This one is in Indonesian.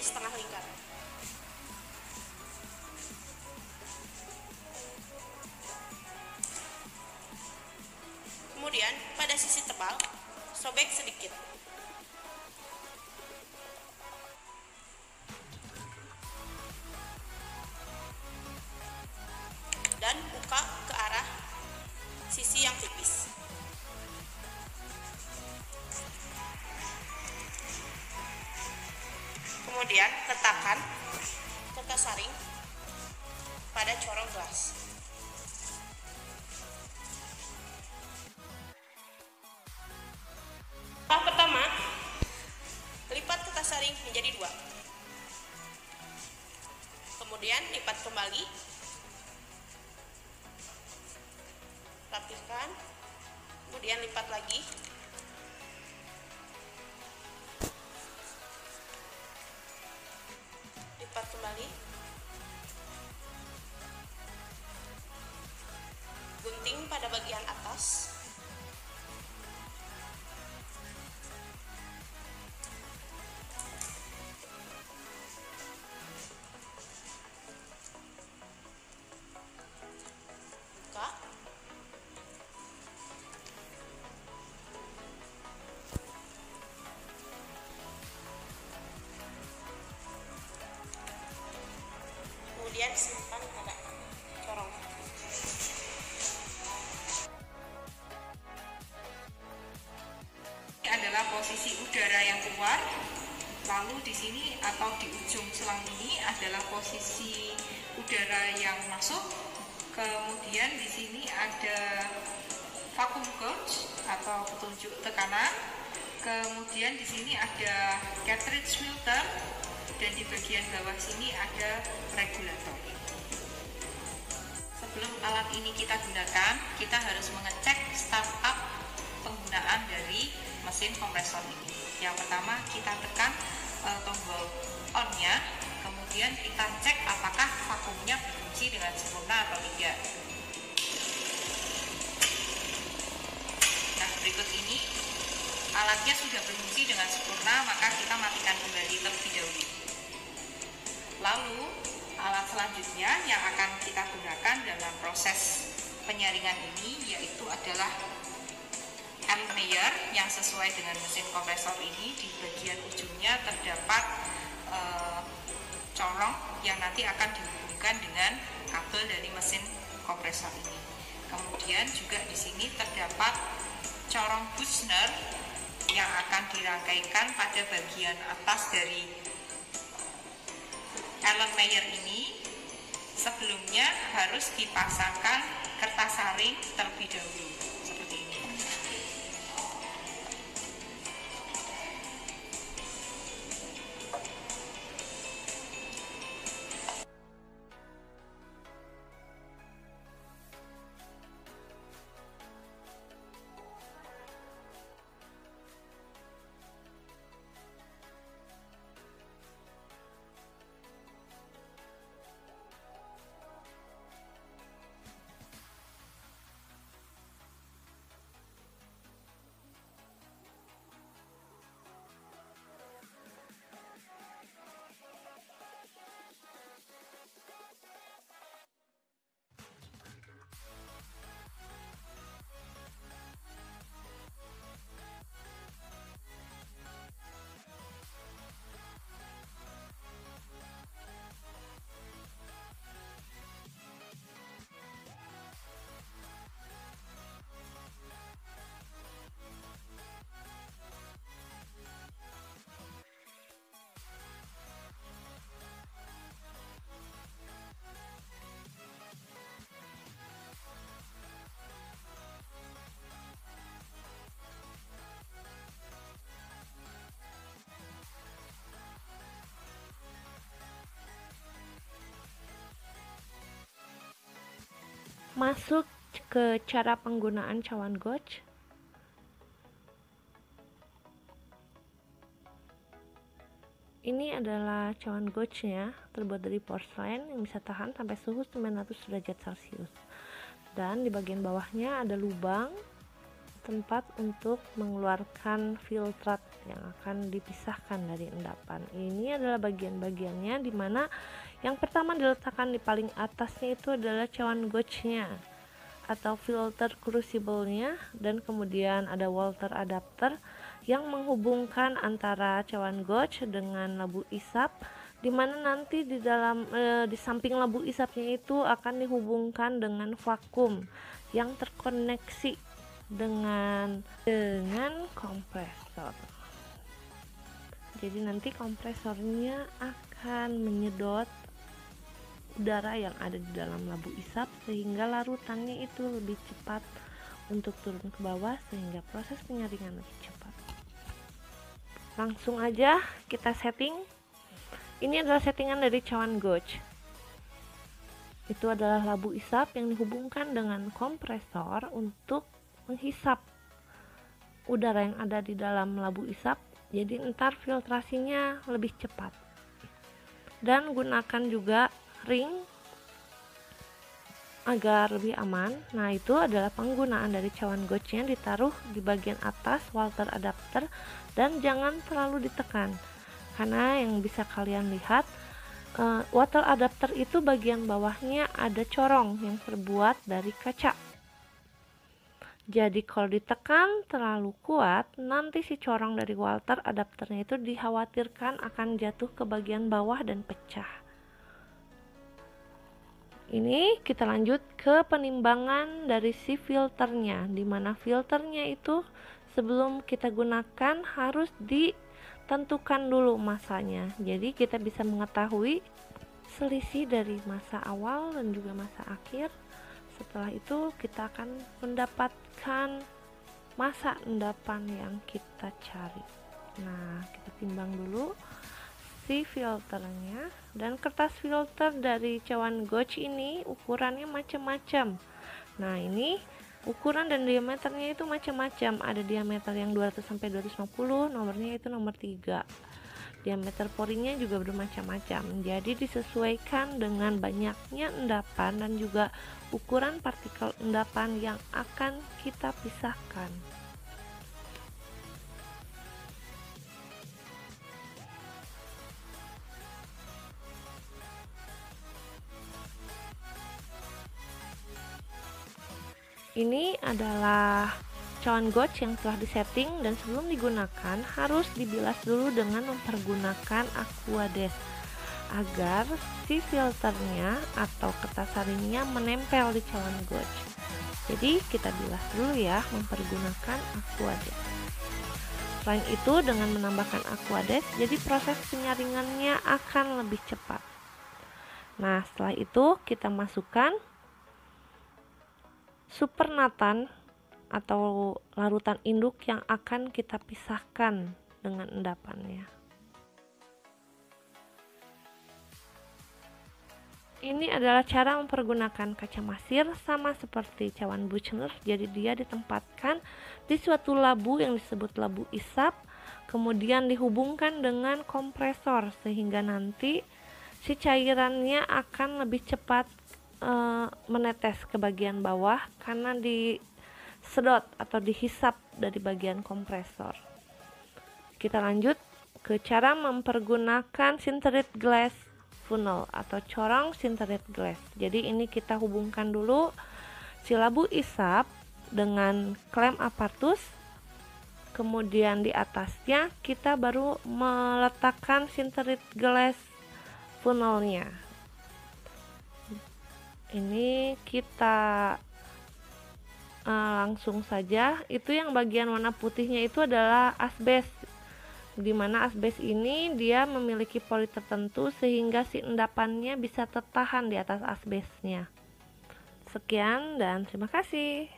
menjadi setengah lingkar. Kemudian pada sisi tebal sobek sedikit. Dan buka ke arah sisi yang tipis. Kemudian letakkan kertas saring pada corong gelas. Tahap pertama, lipat kertas saring menjadi 2. Kemudian lipat kembali, rapihkan, kemudian lipat lagi, lipat kembali, gunting pada bagian atas, buka, kemudian simpan pada corong. Ini adalah posisi udara yang keluar, lalu di sini atau di ujung selang ini adalah posisi udara yang masuk. Kemudian di sini ada vacuum gauge atau petunjuk tekanan. Kemudian di sini ada cartridge filter dan di bagian bawah sini ada regulator. Sebelum alat ini kita gunakan, kita harus mengecek startup penggunaan dari mesin kompresor ini. Yang pertama kita tekan tombol on-nya, kemudian kita cek apakah vakumnya berfungsi dengan sempurna atau tidak. Nah, berikut ini alatnya sudah berfungsi dengan sempurna, maka kita matikan kembali terlebih dahulu. Lalu alat selanjutnya yang akan kita gunakan dalam proses penyaringan ini yaitu adalah Erlenmeyer yang sesuai dengan mesin kompresor ini. Di bagian ujungnya terdapat corong yang nanti akan dihubungkan dengan kabel dari mesin kompresor ini. Kemudian juga di sini terdapat corong Buchner yang akan dirangkaikan pada bagian atas dari Erlenmeyer ini. Sebelumnya harus dipasangkan kertas saring terlebih dahulu seperti ini. Masuk ke cara penggunaan cawan gauge. Ini adalah cawan gauge-nya, terbuat dari porselen yang bisa tahan sampai suhu 900 derajat Celcius. Dan di bagian bawahnya ada lubang tempat untuk mengeluarkan filtrat yang akan dipisahkan dari endapan. Ini adalah bagian-bagiannya, dimana yang pertama diletakkan di paling atasnya itu adalah cawan gauge-nya atau filter crucible-nya, dan kemudian ada water adapter yang menghubungkan antara cawan gauge dengan labu isap, dimana nanti di samping labu isapnya itu akan dihubungkan dengan vakum yang terkoneksi dengan kompresor. Jadi nanti kompresornya akan menyedot udara yang ada di dalam labu isap sehingga larutannya itu lebih cepat untuk turun ke bawah, sehingga proses penyaringan lebih cepat. Langsung aja kita setting. Ini adalah settingan dari cawan gauge. Itu adalah labu isap yang dihubungkan dengan kompresor untuk menghisap udara yang ada di dalam labu isap, jadi ntar filtrasinya lebih cepat. Dan gunakan juga ring agar lebih aman. Nah, itu adalah penggunaan dari cawan gauge-nya, ditaruh di bagian atas water adapter dan jangan terlalu ditekan, karena yang bisa kalian lihat, water adapter itu bagian bawahnya ada corong yang terbuat dari kaca. Jadi kalau ditekan terlalu kuat, nanti si corong dari water adapternya itu dikhawatirkan akan jatuh ke bagian bawah dan pecah. Ini kita lanjut ke penimbangan dari si filternya, dimana filternya itu sebelum kita gunakan harus ditentukan dulu masanya. Jadi kita bisa mengetahui selisih dari masa awal dan juga masa akhir. Setelah itu kita akan mendapatkan masa endapan yang kita cari. Nah, kita timbang dulu si filternya, dan kertas filter dari cawan gauge ini ukurannya macam-macam. Nah, ini ukuran dan diameternya itu macam-macam. Ada diameter yang 200 sampai 250, nomornya itu nomor 3. Diameter porinya juga bermacam-macam, jadi disesuaikan dengan banyaknya endapan dan juga ukuran partikel endapan yang akan kita pisahkan. Ini adalah cawan gauge yang telah disetting, dan sebelum digunakan harus dibilas dulu dengan mempergunakan aquades agar si filternya atau kertas saringnya menempel di cawan gauge. Jadi kita bilas dulu ya mempergunakan aquades. Selain itu, dengan menambahkan aquades, jadi proses penyaringannya akan lebih cepat. Nah, setelah itu kita masukkan supernatan atau larutan induk yang akan kita pisahkan dengan endapannya. Ini adalah cara mempergunakan kaca masir, sama seperti cawan Buchner. Jadi dia ditempatkan di suatu labu yang disebut labu isap, kemudian dihubungkan dengan kompresor sehingga nanti si cairannya akan lebih cepat menetes ke bagian bawah karena disedot atau dihisap dari bagian kompresor. Kita lanjut ke cara mempergunakan sintered glass funnel atau corong sintered glass. Jadi ini kita hubungkan dulu si labu isap dengan klem apartus, kemudian di atasnya kita baru meletakkan sintered glass funnelnya. Ini kita langsung saja. Itu yang bagian warna putihnya itu adalah asbes, dimana asbes ini dia memiliki pori tertentu sehingga si endapannya bisa tertahan di atas asbesnya. Sekian dan terima kasih.